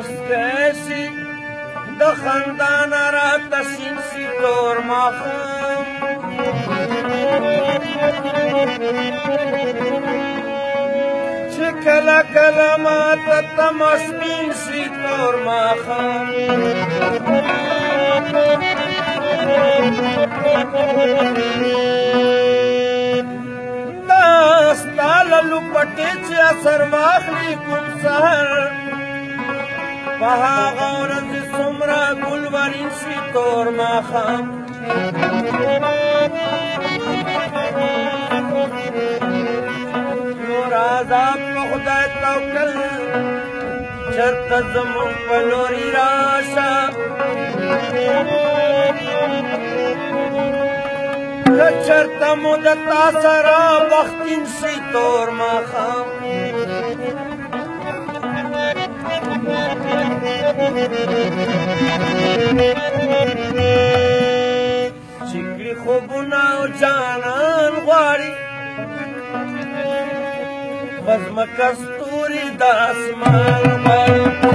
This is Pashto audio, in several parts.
مسکسی د خندان را تسین سی تور ماخم چې کله کله ماته تمسکین سی تور ماخم ستا له لوپټې چې اثر واخلي کوم سهر په هغه ورځ څومره ګلورین شي تور ماښام نو راځه په خدای توکل چېرته زموږ په لوري راشه که چېرته مو د تا سره بختین شي تور ماښام چکړي خوبونه او جانان غواړي بزمکه ستوري د اسمان غواړي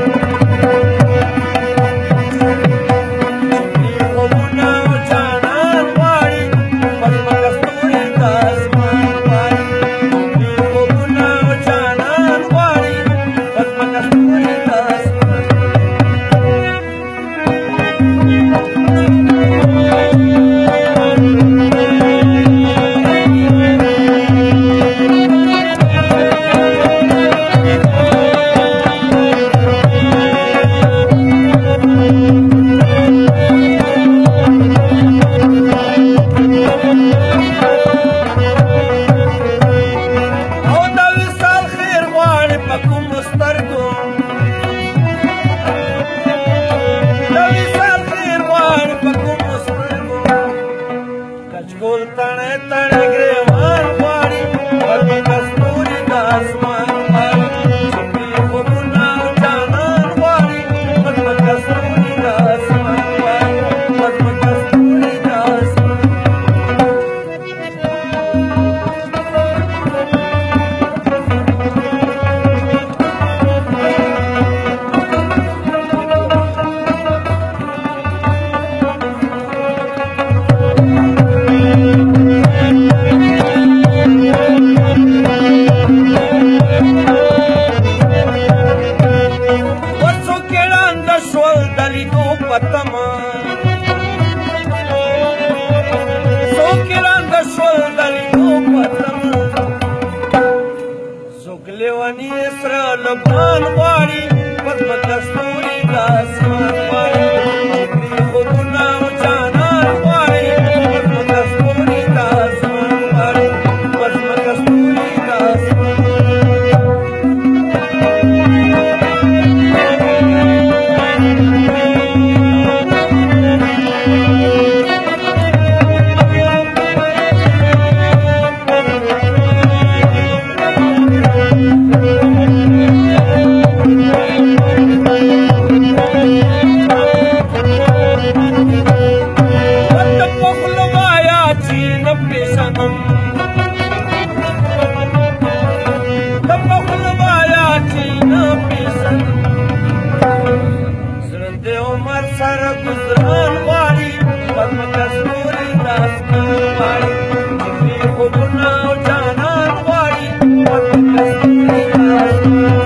तणे तणे ग्रेवान वारी बगी कस्तूरी दास मान वारी चिंगी खुबुना जानन वारी बगी कस्तूरी दास मान वारी बगी कस्तूरी दास पतमा सोकिरान द शोल दलितो पतमा सोकलेवानी इसरा लबान वारी पद्म कस्तूरी दासमान वारी खुबुना जानन वारी पद्म कस्तूरी दासमान वारी पद्म कस्तूरी दासमान سره گزران غواړي پدم کستوري داسمان غواړي چکړي خوبونه او جانان غواړي پدم کستوري داسمان